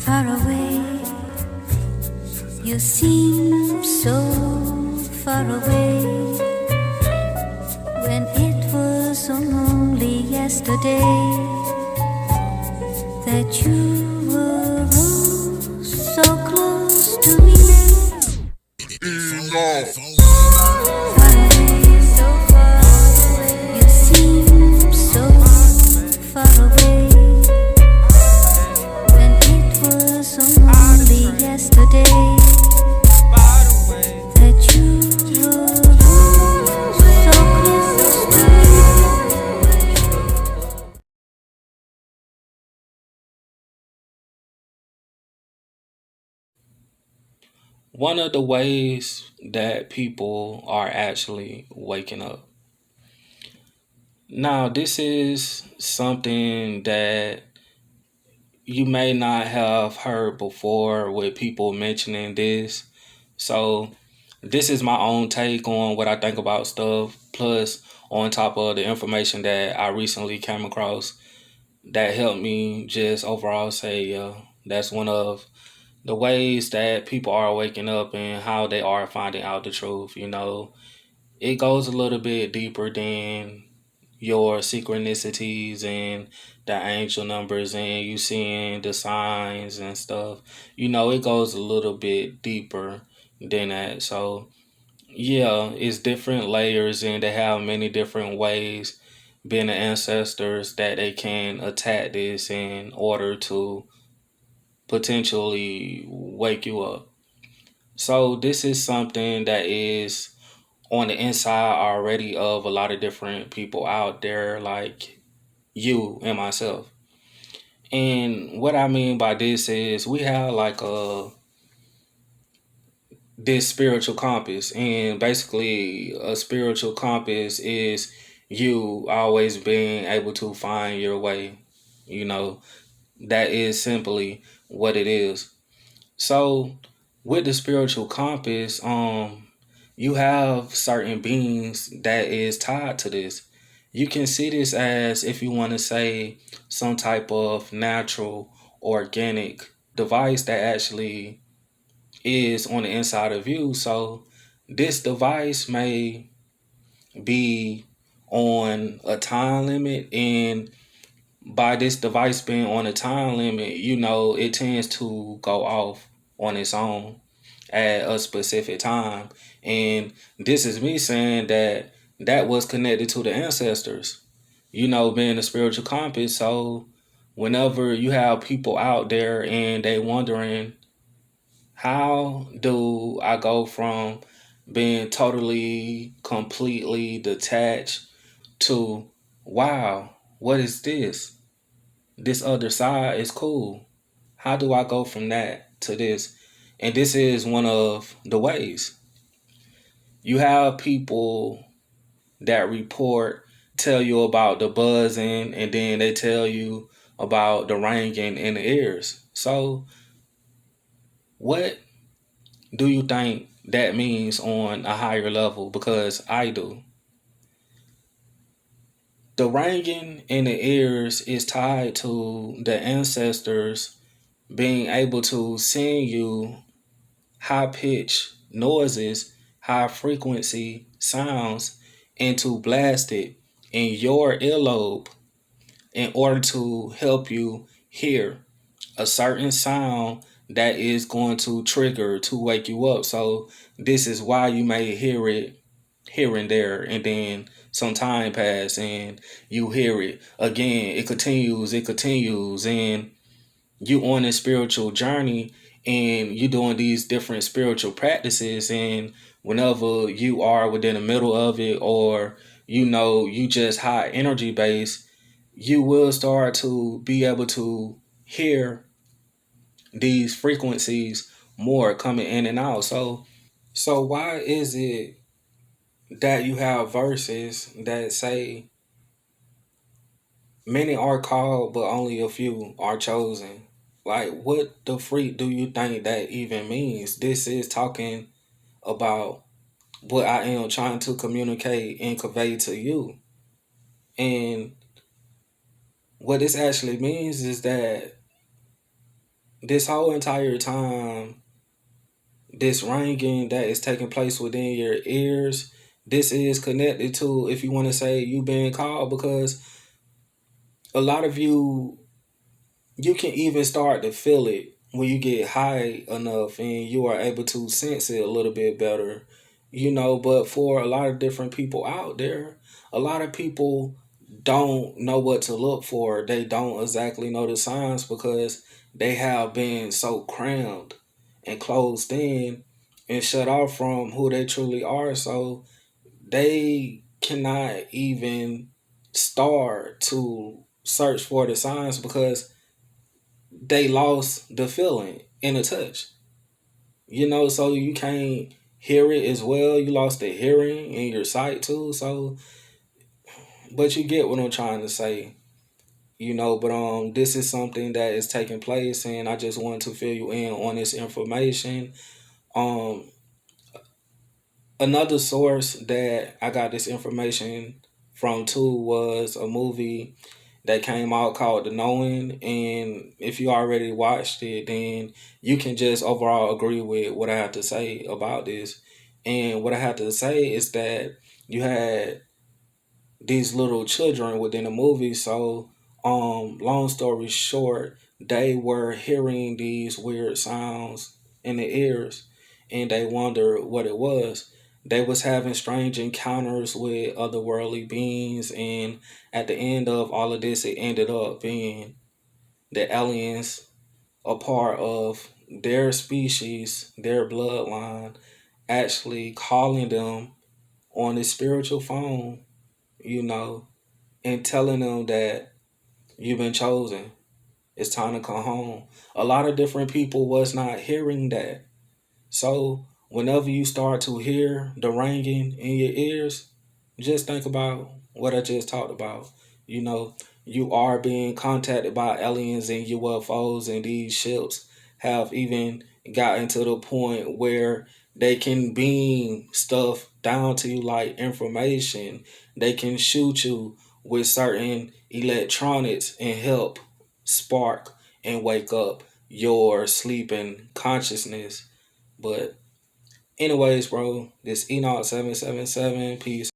far away. You seem so far away when it was only yesterday that you were oh so close to me. Far away, so far away. You seem so far away when it was only yesterday that you were so close to me. One of the ways that people are actually waking up. Now, this is something that you may not have heard before with people mentioning this. So, this is my own take on what I think about stuff, plus on top of the information that I recently came across that helped me just overall say, yeah, that's one of the ways that people are waking up and how they are finding out the truth. It goes a little bit deeper than your synchronicities and the angel numbers and you seeing the signs and stuff. It goes a little bit deeper than that. So, yeah, it's different layers and they have many different ways being the ancestors that they can attack this in order to potentially wake you up. So this is something that is on the inside already of a lot of different people out there, like you and myself. And what I mean by this is we have like this spiritual compass, and basically a spiritual compass is you always being able to find your way. You know, that is simply what it is. So with the spiritual compass, you have certain beings that is tied to this. You can see this as, if you want to say, some type of natural organic device that actually is on the inside of you. So this device may be on a time limit, and by this device being on a time limit, it tends to go off on its own at a specific time. And this is me saying that that was connected to the ancestors, being a spiritual compass. So whenever you have people out there and they wondering, how do I go from being totally, completely detached to, wow, what is this? This other side is cool. How do I go from that to this? And this is one of the ways. You have people that report, tell you about the buzzing, and then they tell you about the ringing in the ears. So, what do you think that means on a higher level? Because I do. The ringing in the ears is tied to the ancestors being able to send you high pitch noises, high frequency sounds, and to blast it in your earlobe in order to help you hear a certain sound that is going to trigger to wake you up. So this is why you may hear it here and there, and then some time pass and you hear it again. It continues, and you on a spiritual journey and you doing these different spiritual practices, and whenever you are within the middle of it, or you just high energy base, you will start to be able to hear these frequencies more coming in and out. So why is it that you have verses that say many are called but only a few are chosen? Like, what the freak do you think that even means? This is talking about what I am trying to communicate and convey to you. And what this actually means is that this whole entire time, this ringing that is taking place within your ears, this is connected to, if you want to say, you being called, because a lot of you can even start to feel it when you get high enough and you are able to sense it a little bit better, but for a lot of different people out there, a lot of people don't know what to look for. They don't exactly know the signs because they have been so crammed and closed in and shut off from who they truly are. So they cannot even start to search for the signs because they lost the feeling in a touch. So you can't hear it as well. You lost the hearing and your sight too. So, but you get what I'm trying to say. But this is something that is taking place, and I just wanted to fill you in on this information. Um, Another source that I got this information from too was a movie that came out called The Knowing. And if you already watched it, then you can just overall agree with what I have to say about this. And what I have to say is that you had these little children within the movie. So, long story short, they were hearing these weird sounds in their ears, and they wondered what it was. They was having strange encounters with otherworldly beings, and at the end of all of this, it ended up being the aliens, a part of their species, their bloodline, actually calling them on a spiritual phone, you know, and telling them that you've been chosen. It's time to come home. A lot of different people was not hearing that. So whenever you start to hear the ringing in your ears, just think about what I just talked about. You know, you are being contacted by aliens and UFOs, and these ships have even gotten to the point where they can beam stuff down to you like information. They can shoot you with certain electronics and help spark and wake up your sleeping consciousness. But anyways, bro, this Enoch 777. Peace.